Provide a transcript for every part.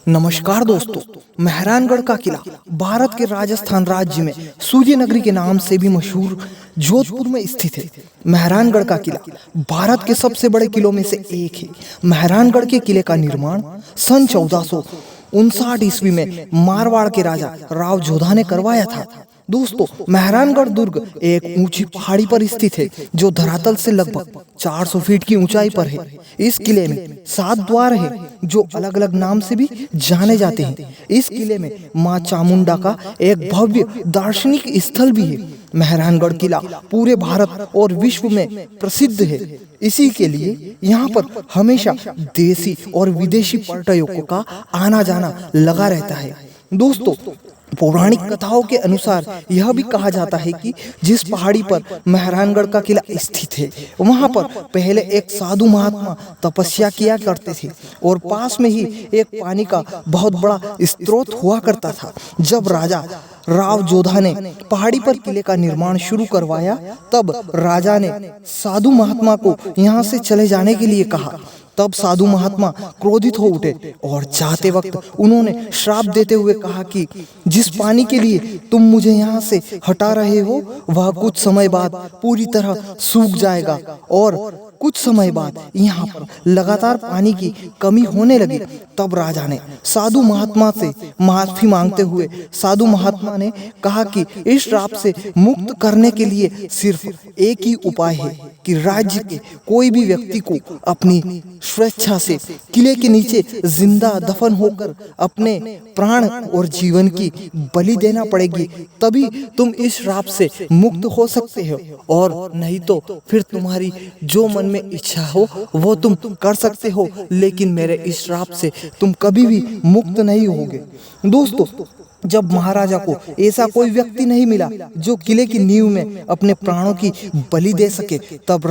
नमस्कार दोस्तों। मेहरानगढ़ का किला भारत के राजस्थान राज्य में सूर्य नगरी के नाम से भी मशहूर जोधपुर में स्थित है। मेहरानगढ़ का किला भारत के सबसे बड़े किलों में से एक है। मेहरानगढ़ के किले का निर्माण सन 1459 ईस्वी में मारवाड़ के राजा राव जोधा ने करवाया था। दोस्तों, मेहरानगढ़ दुर्ग एक ऊंची पहाड़ी पर स्थित है जो धरातल से लगभग 400 फीट की ऊंचाई पर है। इस किले में 7 द्वार हैं जो अलग अलग नाम से भी जाने जाते हैं। इस किले में मां चामुंडा का एक भव्य दार्शनिक स्थल भी है। मेहरानगढ़ किला पूरे भारत और विश्व में प्रसिद्ध है। इसी के लिए यहाँ पर हमेशा देसी और विदेशी पर्यटकों का आना जाना लगा रहता है। दोस्तों, पौराणिक कथाओं के अनुसार यह भी कहा जाता है कि जिस पहाड़ी पर मेहरानगढ़ का किला स्थित है वहां पर पहले एक साधु महात्मा तपस्या किया करते थे और पास में ही एक पानी का बहुत बड़ा स्रोत हुआ करता था। जब राजा राव जोधा ने पहाड़ी पर किले का निर्माण शुरू करवाया तब राजा ने साधु महात्मा को यहाँ से चले जाने के लिए कहा। तब साधु महात्मा क्रोधित हो उठे और जाते वक्त उन्होंने श्राप देते हुए कहा कि जिस पानी के लिए तुम मुझे यहाँ से हटा रहे हो वह कुछ समय बाद पूरी तरह सूख जाएगा। और कुछ समय बाद यहाँ पर लगातार पानी की कमी होने लगी। तब राजा ने साधु महात्मा से माफी मांगते हुए साधु महात्मा ने कहा कि इस श्राप से मुक्त करने के लिए सिर्फ एक ही उपाय है कि राज्य के कोई भी व्यक्ति को अपनी स्वेच्छा से किले के नीचे जिंदा दफन होकर अपने प्राण और जीवन की बलि देना पड़ेगी, तभी तुम इस श्राप से मुक्त हो सकते हो। और नहीं तो फिर तुम्हारी जो मन में इच्छा हो वो तुम कर सकते हो, लेकिन मेरे इस श्राप से तुम कभी भी मुक्त नहीं होगे। दोस्तों, जब महाराजा को ऐसा कोई व्यक्ति नहीं मिला जो किले की नींव में अपने प्राणों की बलि दे सके, तब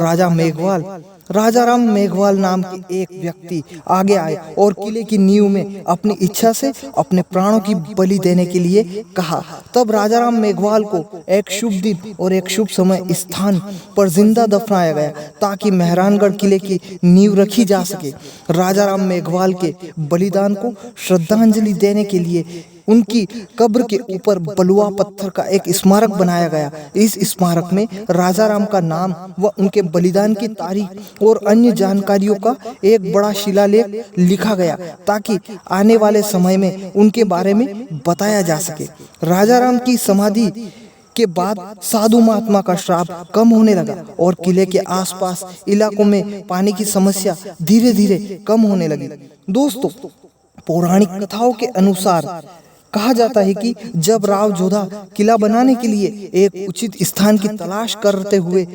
राजा राम मेघवाल नाम के एक व्यक्ति आगे आए और किले की नींव में अपनी इच्छा से अपने प्राणों की बलि देने के लिए कहा। तब राजा राम मेघवाल को एक शुभ दिन और एक शुभ समय स्थान पर जिंदा दफनाया गया ताकि मेहरानगढ़ किले की नींव रखी जा सके। राजा राम मेघवाल के बलिदान को श्रद्धांजलि देने के लिए उनकी कब्र के ऊपर बलुआ पत्थर का एक स्मारक बनाया गया। इस स्मारक में राजा राम का नाम व उनके बलिदान की तारीख और अन्य जानकारियों का एक बड़ा शिलालेख लिखा गया ताकि आने वाले समय में उनके बारे में बताया जा सके। राजा राम की समाधि के बाद साधु महात्मा का श्राप कम होने लगा और किले के आसपास इलाकों में पानी की समस्या धीरे धीरे कम होने लगी। दोस्तों, पौराणिक कथाओं के अनुसार कहा जाता है कि जब राव जोधा किला बनाने के लिए एक उचित स्थान की तलाश करते हुए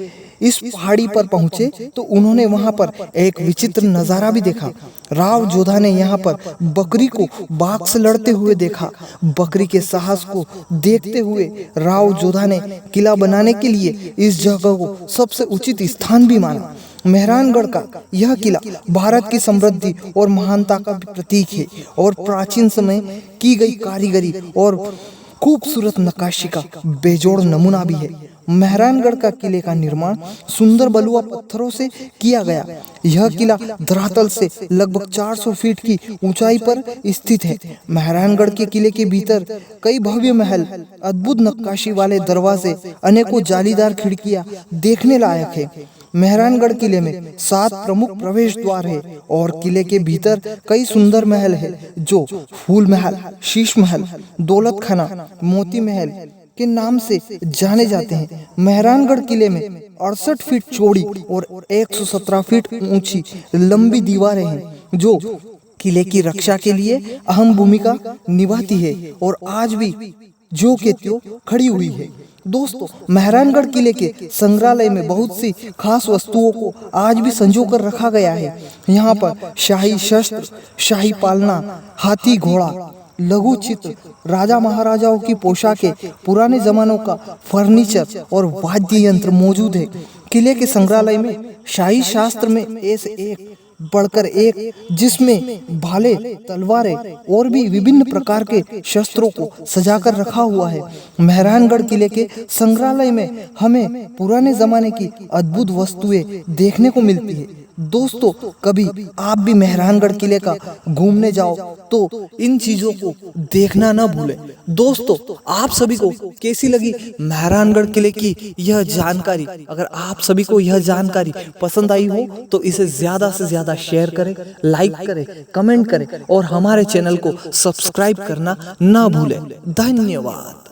इस पहाड़ी पर पहुंचे तो उन्होंने वहां पर एक विचित्र नजारा भी देखा। राव जोधा ने यहाँ पर बकरी को बाघ से लड़ते हुए देखा। बकरी के साहस को देखते हुए राव जोधा ने किला बनाने के लिए इस जगह को सबसे उचित स्थान भी माना। मेहरानगढ़ का यह किला भारत की समृद्धि और महानता का प्रतीक है और प्राचीन समय की गई कारीगरी और खूबसूरत नक्काशी का बेजोड़ नमूना भी है। मेहरानगढ़ का किले का निर्माण सुंदर बलुआ पत्थरों से किया गया। यह किला धरातल से लगभग 400 फीट की ऊंचाई पर स्थित है। मेहरानगढ़ के किले के भीतर कई भव्य महल, अद्भुत नक्काशी वाले दरवाजे, अनेकों जालीदार खिड़कियां देखने लायक है। मेहरानगढ़ किले में 7 प्रमुख प्रवेश द्वार है और किले के भीतर कई सुंदर महल है जो फूल महल, शीश महल, दौलत खाना, मोती महल के नाम से जाने जाते हैं। मेहरानगढ़ किले में 68 फीट चौड़ी और 117 फीट ऊंची लंबी दीवारें हैं जो किले की रक्षा के लिए अहम भूमिका निभाती है और आज भी जो के त्यों खड़ी हुई है। दोस्तों, मेहरानगढ़ किले के संग्रहालय में बहुत सी खास वस्तुओं को आज भी संजो कर रखा गया है। यहाँ पर शाही शस्त्र, शाही पालना, हाथी घोड़ा, लघु चित्र, राजा महाराजाओं की पोशाकें, पुराने जमानों का फर्नीचर और वाद्य यंत्र मौजूद है। किले के संग्रहालय में शाही शास्त्र में ऐसे एक बढ़कर एक जिसमें भाले, तलवारें और भी विभिन्न प्रकार के शस्त्रों को सजाकर रखा हुआ है। मेहरानगढ़ किले के संग्रहालय में हमें पुराने जमाने की अद्भुत वस्तुएं देखने को मिलती है दोस्तों कभी आप भी मेहरानगढ़ किले का घूमने जाओ तो इन चीजों को देखना ना भूलें। दोस्तों आप सभी को कैसी लगी मेहरानगढ़ किले की यह जानकारी? अगर आप सभी को यह जानकारी पसंद आई हो तो इसे ज्यादा से ज्यादा शेयर करें, लाइक करें, कमेंट करें और हमारे चैनल को सब्सक्राइब करना ना भूलें। धन्यवाद।